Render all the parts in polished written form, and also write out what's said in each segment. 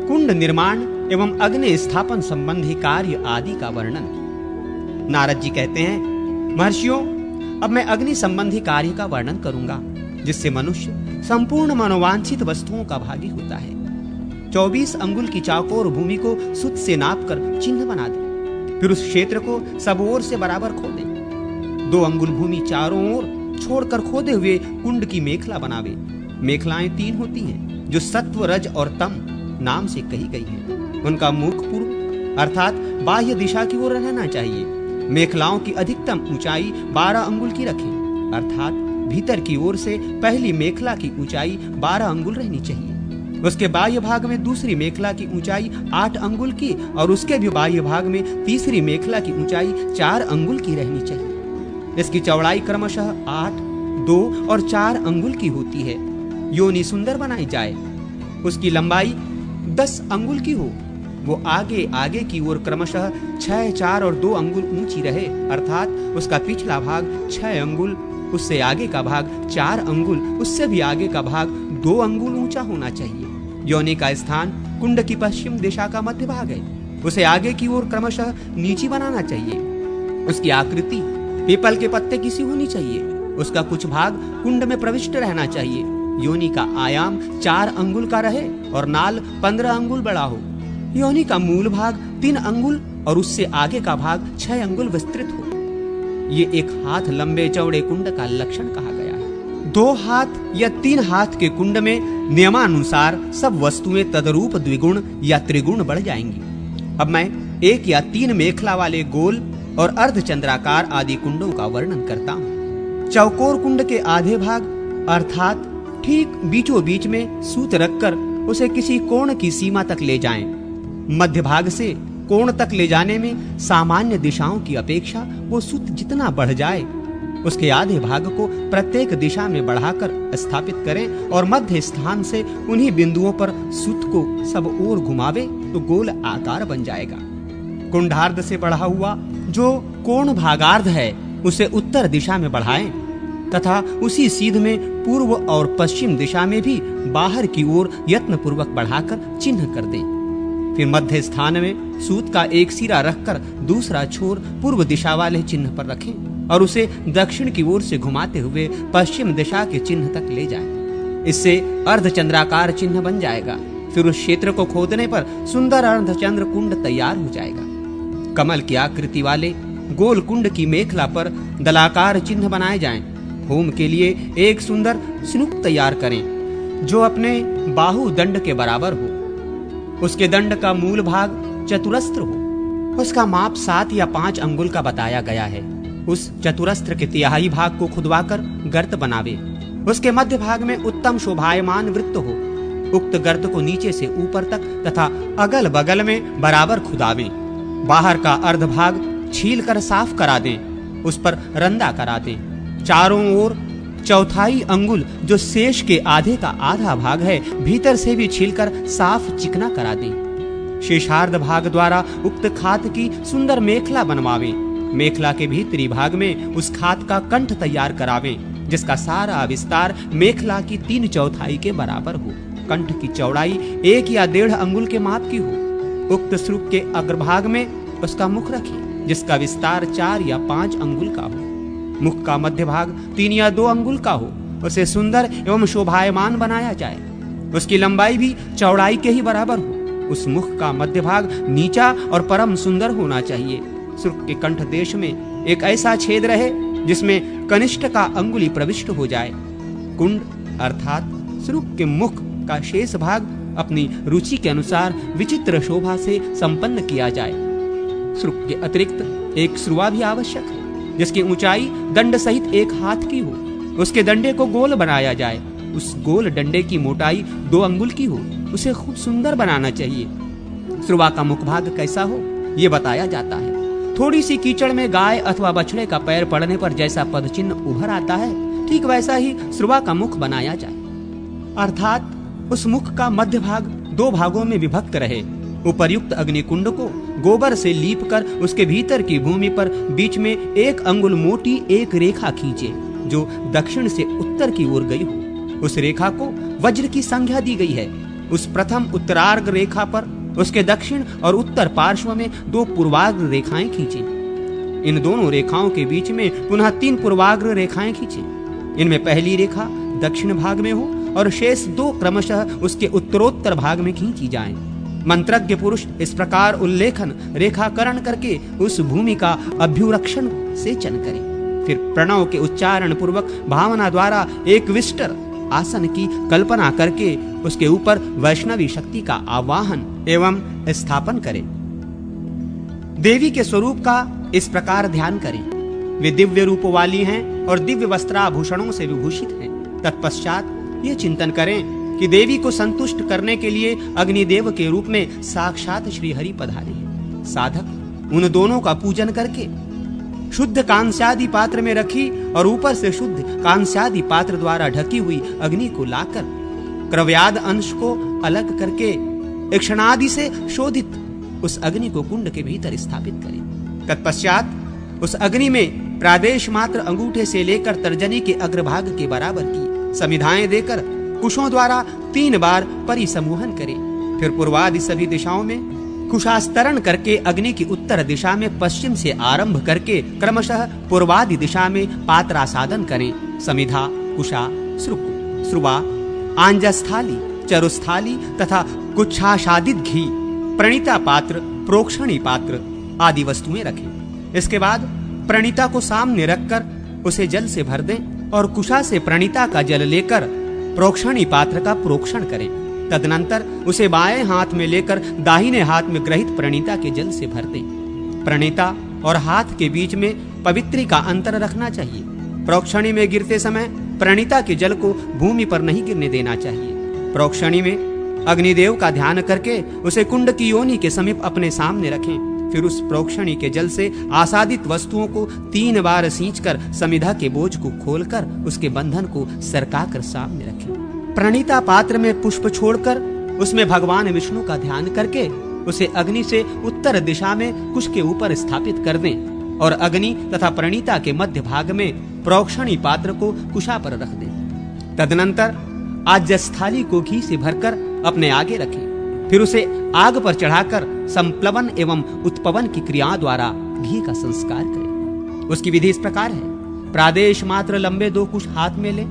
कुंड निर्माण एवं अग्नि स्थापन संबंधी कार्य आदि का वर्णन। नारद जी कहते हैं, महर्षियों, अब मैं अग्नि संबंधी कार्य का वर्णन करूंगा, जिससे मनुष्य संपूर्ण मनोवांछित वस्तुओं का भागी होता है। 24 अंगुल की चौकोर भूमि को सुत से नापकर चिन्ह बना दे, फिर उस क्षेत्र को सब ओर से बराबर खोदे। 2 अंगुल भूमि चारों ओर छोड़कर खोदे हुए कुंड की मेखला बनावे। मेखलाएं 3 होती हैं, जो सत्व, रज और तम नाम से कही गई हैं। उनका मुख पूर्व अर्थात बाह्य दिशा की ओर रहना चाहिए। मेखलाओं की अधिकतम ऊंचाई 12 अंगुल की रखें, अर्थात भीतर की ओर से पहली मेखला की ऊंचाई 12 अंगुल रहनी चाहिए। उसके बाह्य भाग में दूसरी मेखला की ऊंचाई 8 अंगुल की और उसके भी बाह्य भाग में तीसरी मेखला की ऊंचाई 4 अंगुल की रहनी चाहिए। इसकी चौड़ाई क्रमशः 8, 2 और 4 अंगुल की होती है। योनि सुंदर बनाई जाए। उसकी लंबाई 10 अंगुल की हो। वो आगे आगे की ओर क्रमशः 6, 4 और 2 अंगुल ऊंची रहे, अर्थात उसका पिछला भाग 6 अंगुल, उससे आगे का भाग 4 अंगुल, उससे भी आगे का भाग 2 अंगुल ऊंचा होना चाहिए। योनि का स्थान कुंड की पश्चिम दिशा का मध्य भाग है। उसे आगे की ओर क्रमशः नीची बनाना चाहिए। उसकी आकृति पीपल के पत्ते की सी होनी चाहिए। उसका कुछ भाग कुंड में प्रविष्ट रहना चाहिए। योनि का आयाम 4 अंगुल का रहे और नाल 15 अंगुल बड़ा हो। योनि का मूल भाग 3 अंगुल और उससे आगे का भाग 6 अंगुल विस्तृत हो। ये 1 हाथ लंबे चौड़े कुंड का लक्षण कहा गया है। 2 हाथ या 3 हाथ के कुंड में नियमानुसार सब वस्तुएं तदरूप द्विगुण या त्रिगुण बढ़ जाएंगी। अब मैं 1 या 3 मेखला वाले गोल और अर्धचंद्राकार आदि कुंडों का वर्णन करता हूँ। चौकोर कुंड के आधे भाग अर्थात ठीक बीचों बीच में सूत रखकर उसे किसी कोण की सीमा तक ले जाएं। मध्य भाग से कोण तक ले जाने में सामान्य दिशाओं की अपेक्षा वो सूत जितना बढ़ जाए, उसके आधे भाग को प्रत्येक दिशा में बढ़ाकर स्थापित करें और मध्य स्थान से उन्हीं बिंदुओं पर सूत को सब ओर घुमावे तो गोल आकार बन जाएगा। कुंडार्ध से बढ़ा हुआ जो कोण भागार्ध है उसे उत्तर दिशा में बढ़ाएं तथा उसी सीध में पूर्व और पश्चिम दिशा में भी बाहर की ओर यत्न पूर्वक बढ़ाकर चिन्ह कर दें। फिर मध्य स्थान में सूत का एक सिरा रखकर दूसरा छोर पूर्व दिशा वाले चिन्ह पर रखें और उसे दक्षिण की ओर से घुमाते हुए पश्चिम दिशा के चिन्ह तक ले जाएं। इससे अर्धचंद्राकार चिन्ह बन जाएगा। फिर उस क्षेत्र को खोदने पर सुंदर अर्धचंद्र कुंड तैयार हो जाएगा। कमल की आकृति वाले गोल कुंड की मेखला पर दलाकार चिन्ह बनाए जाएं। होम के लिए एक सुंदर स्नुक तैयार करें जो अपने बाहु दंड के बराबर हो। उसके दंड का मूल भाग चतुरस्त्र हो। उसका माप 7 या 5 अंगुल का बताया गया है। उस चतुरस्त्र के तिहाई भाग को खुदवाकर गर्त बनावे। उसके मध्य भाग में उत्तम शोभायमान वृत्त हो। उक्त गर्त को नीचे से ऊपर तक तथा अगल बगल में बराबर खुदावें। बाहर का अर्ध भाग छील कर साफ करा दें। उस पर रंदा करा दें। चारों ओर 1/4 अंगुल जो शेष के आधे का आधा भाग है भीतर से भी छीलकर साफ चिकना करा दें। शेषार्ध भाग द्वारा उक्त खात की सुंदर मेखला बनवावें। मेखला के भीतरी भाग में उस खात का कंठ तैयार करावें जिसका सारा विस्तार मेखला की 3/4 के बराबर हो। कंठ की चौड़ाई 1 या 1.5 अंगुल के माप की हो। उक्त श्रुक के अग्रभाग में उसका मुख रखें जिसका विस्तार 4 या 5 अंगुल का हो। मुख का मध्य भाग 3 या 2 अंगुल का हो। उसे सुंदर एवं शोभायमान बनाया जाए। उसकी लंबाई भी चौड़ाई के ही बराबर हो। उस मुख का मध्य भाग नीचा और परम सुंदर होना चाहिए। श्रुक के कंठ देश में एक ऐसा छेद रहे जिसमें कनिष्ठ का अंगुली प्रविष्ट हो जाए। कुंड अर्थात श्रुक के मुख का शेष भाग अपनी रुचि के अनुसार विचित्र शोभा से संपन्न किया जाए। श्रुक के अतिरिक्त एक श्रुवा भी आवश्यक है जिसकी ऊंचाई दंड सहित 1 हाथ की हो। उसके डंडे को गोल बनाया जाए। उस गोल डंडे की मोटाई 2 अंगुल की हो। उसे खूब सुंदर बनाना चाहिए। श्रुवा का मुख भाग कैसा हो यह बताया जाता है। थोड़ी सी कीचड़ में गाय अथवा बछड़े का पैर पड़ने पर जैसा पदचिन्ह उभर आता है ठीक वैसा ही श्रुवा का मुख बनाया जाए। अर्थात उस मुख का मध्य भाग 2 भागों में विभक्त रहे। उपर्युक्त अग्निकुंड को गोबर से लीप कर उसके भीतर की भूमि पर बीच में 1 अंगुल मोटी एक रेखा खींचे जो दक्षिण से उत्तर की ओर गई हो। उस रेखा को वज्र की संज्ञा दी गई है। उस प्रथम उत्तरार्घ रेखा पर उसके दक्षिण और उत्तर पार्श्व में 2 पूर्वाग्र रेखाएं खींचें। इन दोनों रेखाओं के बीच में पुनः 3 पूर्वाग्र रेखाएं खींचें। इनमें पहली रेखा दक्षिण भाग में हो और शेष 2 क्रमशः उसके उत्तरोत्तर भाग में खींची जाएं। मंत्रज्ञ पुरुष इस प्रकार उल्लेखन रेखाकरण करके उस भूमि का अभ्युरक्षण सेचन करे। फिर प्रणव के उच्चारण पूर्वक भावना द्वारा एक विष्टर आसन की कल्पना करके उसके ऊपर वैष्णवी शक्ति का आवाहन एवं स्थापन करे। देवी के स्वरूप का इस प्रकार ध्यान करें। वे दिव्य रूप वाली हैं और दिव्य वस्त्राभूषणों से विभूषित हैं। तत्पश्चात ये चिंतन करें कि देवी को संतुष्ट करने के लिए अग्निदेव के रूप में साक्षात श्री हरि पधारे हैं। साधक उन दोनों का पूजन करके शुद्ध कांस्यादि पात्र में रखी और ऊपर से शुद्ध कांस्यादि पात्र द्वारा ढकी हुई अग्नि को लाकर क्रव्याद अंश को अलग करके क्षणादि से शोधित उस अग्नि को कुंड के भीतर स्थापित करें। तत्पश्चात उस अग्नि में प्रादेश मात्र अंगूठे से लेकर तर्जनी के अग्रभाग के बराबर की समिधाएं देकर कुशों द्वारा 3 बार परिसमूहन करें। फिर पूर्वादि सभी दिशाओं में कुशास्तरण करके अग्नि की उत्तर दिशा में पश्चिम से आरंभ करके क्रमशः पूर्वादि दिशा में पात्रासादन करें। समिधा, कुशा, श्रुकु, श्रुवा, आंजस्थाली, चरुस्थाली तथा कुच्छाशादित घी, प्रणीता पात्र, प्रोक्षणी पात्र आदि वस्तुएं रखें। इसके बाद प्रणीता को सामने रखकर उसे जल से भर दें और कुशा से प्रणीता का जल लेकर प्रोक्षणी पात्र का प्रोक्षण करें। तदनंतर उसे बाएं हाथ में लेकर दाहिने हाथ में ग्रहित प्रणीता के जल से भर दें। प्रणीता और हाथ के बीच में पवित्री का अंतर रखना चाहिए। प्रोक्षणी में गिरते समय प्रणीता के जल को भूमि पर नहीं गिरने देना चाहिए। प्रोक्षणी में अग्निदेव का ध्यान करके उसे कुंड की योनि के समीप अपने सामने रखें। फिर उस प्रोक्षणी के जल से आसादित वस्तुओं को 3 बार सींचकर समिधा के बोझ को खोलकर उसके बंधन को सरकाकर सामने रखें। प्रणीता पात्र में पुष्प छोड़कर उसमें भगवान विष्णु का ध्यान करके उसे अग्नि से उत्तर दिशा में कुश के ऊपर स्थापित कर दें और अग्नि तथा प्रणीता के मध्य भाग में प्रोक्षणी पात्र को कुशा पर रख दें। तदनंतर आज्यस्थाली को घी से भरकर अपने आगे रखें। फिर उसे आग पर चढ़ाकर संप्लवन एवं उत्पवन की क्रिया द्वारा घी का संस्कार करें। उसकी विधि इस प्रकार है। प्रादेश मात्र लंबे 2 कुश हाथ में ले,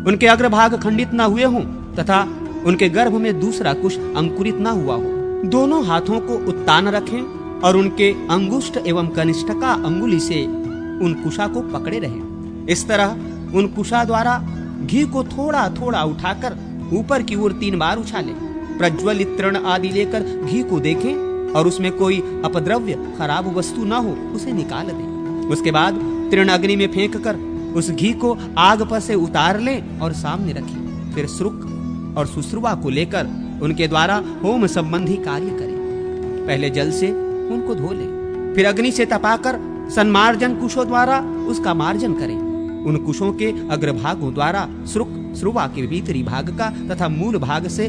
उनके अग्रभाग खंडित न हुए हों तथा उनके गर्भ में दूसरा कुश अंकुरित न हुआ हो। दोनों हाथों को उत्तान रखें और उनके अंगुष्ठ एवं कनिष्ठका अंगुली से उन कुशा को पकड़े रहें। इस तरह उन कुशा द्वारा घी को थोड़ा थोड़ा उठाकर ऊपर की ओर 3 बार उछालें। प्रज्वलित तृण आदि लेकर घी को देखें और उसमें कोई अपद्रव्य खराब वस्तु न हो उसे निकाल दें। उसके बाद तृण अग्नि में फेंक कर उस घी को आग पर से उतार लें और सामने रखें। फिर श्रुक और सुश्रुवा को लेकर उनके द्वारा होम संबंधी कार्य करें। पहले जल से उनको धो लें, फिर अग्नि से तपाकर सन्मार्जन कुशों द्वारा उसका मार्जन करें। उन कुशों के अग्रभागों द्वारा श्रुक श्रुवा के भीतरी भाग का तथा मूल भाग से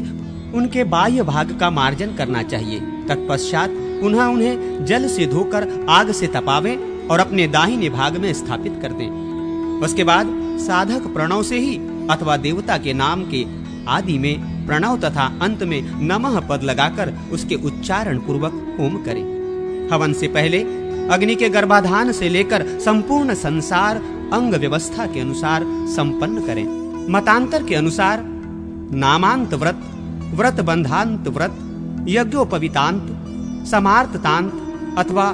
उनके बाह्य भाग का मार्जन करना चाहिए। तत्पश्चात पुनः उन्हें जल से धोकर आग से तपावें और अपने दाहिने भाग में स्थापित कर दें। उसके बाद साधक प्रणव से ही अथवा देवता के नाम के आदि में प्रणव तथा अंत में नमः पद लगाकर उसके उच्चारण पूर्वक होम करें। हवन से पहले अग्नि के गर्भाधान से लेकर संपूर्ण संसार अंग व्यवस्था के अनुसार संपन्न करें। मतांतर के अनुसार नामांत व्रत, व्रत बंधांत व्रत, यज्ञोपवीतांत, समार्ततांत अथवा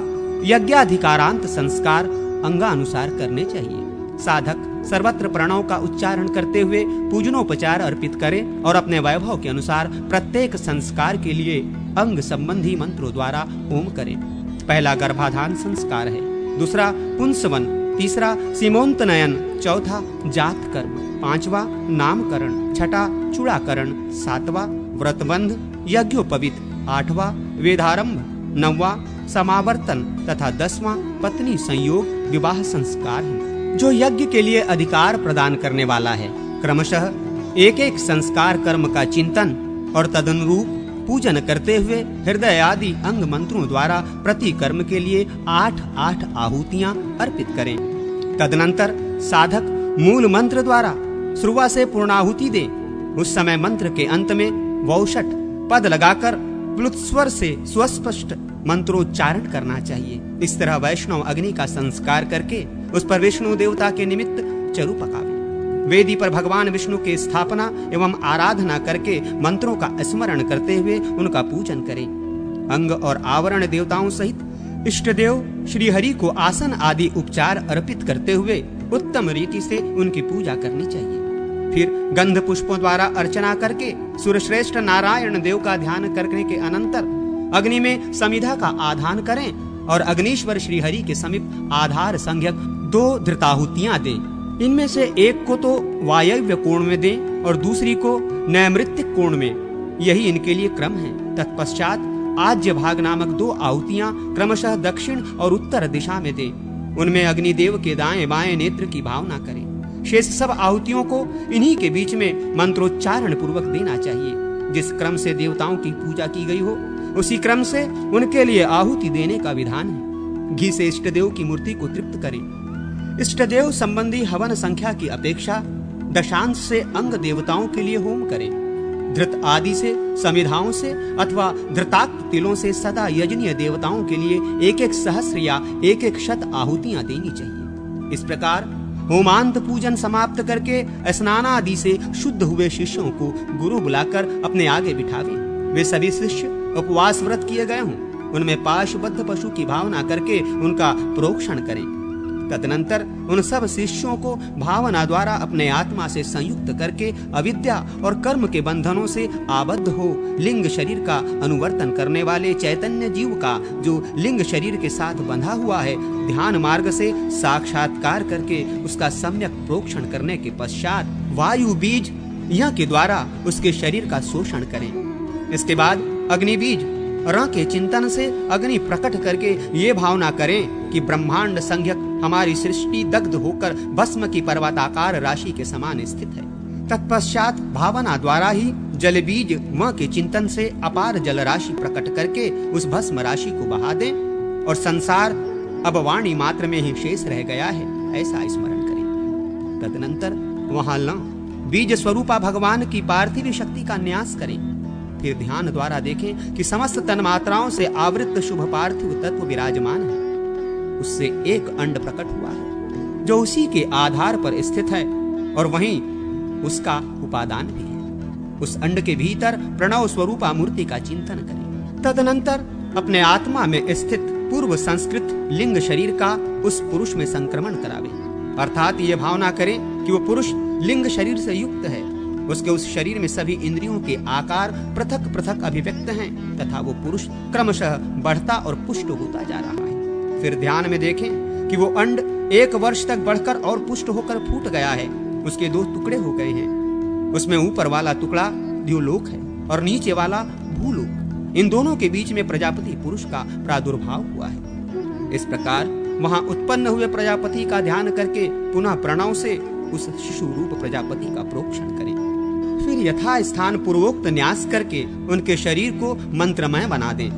यज्ञाधिकारांत संस्कार अंगानुसार करने चाहिए। साधक सर्वत्र प्रणव का उच्चारण करते हुए पूजनोपचार अर्पित करें और अपने वैभव के अनुसार प्रत्येक संस्कार के लिए अंग संबंधी मंत्रों द्वारा होम करें। पहला गर्भाधान संस्कार है, दूसरा पुंसवन, तीसरा सीमोन्तनयन, चौथा जात कर्म, 5वां नामकरण, छठा चूड़ाकरण, 7वां व्रतबंध यज्ञोपवीत, 8वां वेदारंभ, 9वां समावर्तन तथा 10वां पत्नी संयोग विवाह संस्कार है जो यज्ञ के लिए अधिकार प्रदान करने वाला है। क्रमशः एक एक संस्कार कर्म का चिंतन और तदनुरूप पूजन करते हुए हृदय आदि अंग मंत्रों द्वारा प्रति कर्म के लिए 8-8 आहुतियां अर्पित करें। तदनंतर साधक मूल मंत्र द्वारा श्रुवा से पूर्णाहुति दें उस समय मंत्र के अंत में वौषट पद लगाकर प्लुत से सुस्पष्ट मंत्रोच्चारण करना चाहिए। इस तरह वैष्णव अग्नि का संस्कार करके उस पर विष्णु देवता के निमित्त चरु पकावे। वेदी पर भगवान विष्णु की स्थापना एवं आराधना करके मंत्रों का स्मरण करते हुए उनका पूजन करें। अंग और आवरण देवताओं सहित इष्ट देव श्री हरि को आसन आदि उपचार अर्पित करते हुए उत्तम रीति से उनकी पूजा करनी चाहिए। फिर गंध पुष्पों द्वारा अर्चना करके सुरश्रेष्ठ नारायण देव का ध्यान करने के अनंतर अग्नि में समिधा का आधान करें और अग्नीश्वर श्री हरि के समीप आधार संज्ञक 2 धृताहुतियां दें। इनमें से एक को तो वायव्य कोण में दें और दूसरी को नैमृत्तिक कोण में। यही इनके लिए क्रम है। तत्पश्चात आज्य भाग नामक 2 आहुतियां क्रमशः दक्षिण और उत्तर दिशा में दें। उनमें अग्निदेव के दाएं बाएं नेत्र की भावना करें। शेष सब आहुतियों को इन्हीं के बीच में मंत्रोच्चारण पूर्वक देना चाहिए। जिस क्रम से देवताओं की पूजा की गई हो उसी क्रम से उनके लिए आहुति देने का विधान है। घी से इष्ट देव की मूर्ति को तृप्त करें। इष्ट देव संबंधी हवन संख्या की अपेक्षा दशांश से अंग देवताओं के लिए होम करें। धृत आदि से समिधाओं से अथवा धृताक्त तिलों से सदा यजनीय देवताओं के लिए 1-1 सहस्र या 1-1 शत आहुतियां देनी चाहिए। इस प्रकार होमांत पूजन समाप्त करके स्नान आदि से शुद्ध हुए शिष्यों को गुरु बुलाकर अपने आगे बिठावे। वे सभी शिष्य उपवास व्रत किए गए हों, उनमें पाशबद्ध पशु की भावना करके उनका प्रोक्षण करें। तदनंतर उन सब शिष्यों को भावना द्वारा अपने आत्मा से संयुक्त करके अविद्या और कर्म के बंधनों से आबद्ध हो लिंग शरीर का अनुवर्तन करने वाले चैतन्य जीव का जो लिंग शरीर के साथ बंधा हुआ है ध्यान मार्ग से साक्षात्कार करके उसका सम्यक प्रोक्षण करने के पश्चात वायु बीज यह के द्वारा उसके शरीर का शोषण करें। इसके बाद अग्नि बीज र के चिंतन से अग्नि प्रकट करके ये भावना करें कि ब्रह्मांड संज्ञक हमारी सृष्टि दग्ध होकर भस्म की पर्वताकार राशि के समान स्थित है। तत्पश्चात भावना द्वारा ही जल बीज म के चिंतन से अपार जल राशि प्रकट करके उस भस्म राशि को बहा दें और संसार अब वाणी मात्र में ही शेष रह गया है ऐसा स्मरण करें। तदनंतर वहां बीज स्वरूपा भगवान की पार्थिव शक्ति का न्यास करें। फिर ध्यान द्वारा देखें कि समस्त तन्मात्राओं से आवृत शुभ पार्थिव तत्व विराजमान है। उससे एक अंड प्रकट हुआ है जो उसी के आधार पर स्थित है और वहीं उसका उपादान भी है। उस अंड के भीतर प्रणव स्वरूपा मूर्ति का चिंतन करें। तदनंतर अपने आत्मा में स्थित पूर्व संस्कृत लिंग शरीर का उस पुरुष में संक्रमण करावे। अर्थात ये भावना करें कि वो पुरुष लिंग शरीर से युक्त है। उसके उस शरीर में सभी इंद्रियों के आकार पृथक पृथक अभिव्यक्त हैं तथा वो पुरुष क्रमशः बढ़ता और पुष्ट होता जा रहा है। फिर ध्यान में देखें कि वो अंड 1 वर्ष तक बढ़कर और पुष्ट होकर फूट गया है। उसके 2 टुकड़े हो गए हैं। उसमें ऊपर वाला टुकड़ा द्युलोक है और नीचे वाला भूलोक। इन दोनों के बीच में प्रजापति पुरुष का प्रादुर्भाव हुआ है। इस प्रकार वहां उत्पन्न हुए प्रजापति का ध्यान करके पुनः प्रणव से उस शिशु रूप प्रजापति का प्रोक्षण करें। फिर यथा स्थान पूर्वोक्त न्यास करके उनके शरीर को मंत्रमय बना दें।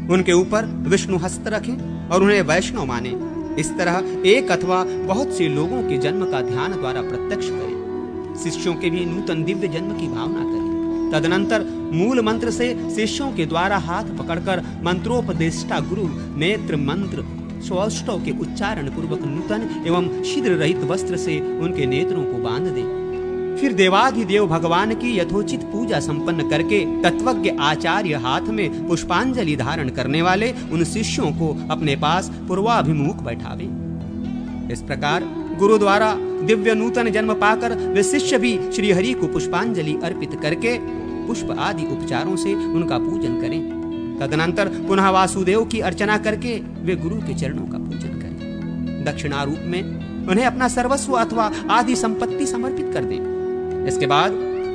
उनके ऊपर विष्णु हस्त रखें और उन्हें वैष्णव माने। इस तरह एक अथवा बहुत से लोगों के जन्म का ध्यान द्वारा प्रत्यक्ष करें। शिष्यों के भी नूतन दिव्य जन्म की भावना करें। तदनंतर मूल मंत्र से शिष्यों के द्वारा हाथ पकड़कर मंत्रोपदेष्टा गुरु नेत्र मंत्र सौष्ठव के उच्चारण पूर्वक नूतन एवं छिद्र रहित वस्त्र से उनके नेत्रों को बांध दे। फिर देवाधिदेव भगवान की यथोचित पूजा संपन्न करके तत्वज्ञ आचार्य हाथ में पुष्पांजलि धारण करने वाले उन शिष्यों को अपने पास पूर्वाभिमुख बैठावे। इस प्रकार गुरु द्वारा दिव्य नूतन जन्म पाकर वे शिष्य भी श्री हरि को पुष्पांजलि अर्पित करके पुष्प आदि उपचारों से उनका पूजन करें। तदनंतर पुनः वासुदेव की अर्चना करके वे गुरु के चरणों का पूजन करें। दक्षिणारूप में उन्हें अपना सर्वस्व अथवा आदि संपत्ति समर्पित कर दें। इसके बाद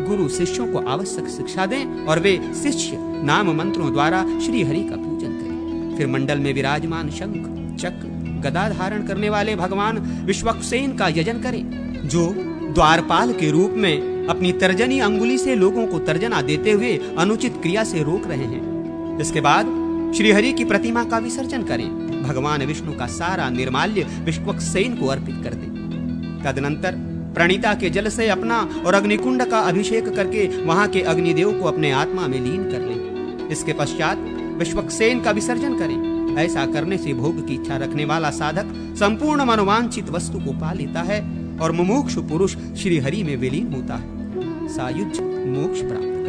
गुरु शिष्यों को आवश्यक शिक्षा दें और वे शिष्य नाम मंत्रों द्वारा श्री हरि का पूजन करें। फिर मंडल में विराजमान शंख चक्र गदा धारण करने वाले भगवान विश्वक्सेन का यजन करें, जो द्वारपाल के रूप में अपनी तर्जनी अंगुली से लोगों को तर्जना देते हुए अनुचित क्रिया से रोक रहे हैं। इसके बाद श्री हरि की प्रतिमा का विसर्जन करें। भगवान विष्णु का सारा निर्माल्य विश्वक्सेन को अर्पित कर दें। तदनंतर प्रणीता के जल से अपना और अग्निकुंड का अभिषेक करके वहां के अग्निदेव को अपने आत्मा में लीन कर लें। इसके पश्चात विश्वक्सेन का विसर्जन करें। ऐसा करने से भोग की इच्छा रखने वाला साधक संपूर्ण मनोवांछित वस्तु को पा लेता है और मुमुक्षु पुरुष श्री हरि में विलीन होता है। सायुज्य मोक्ष प्राप्त।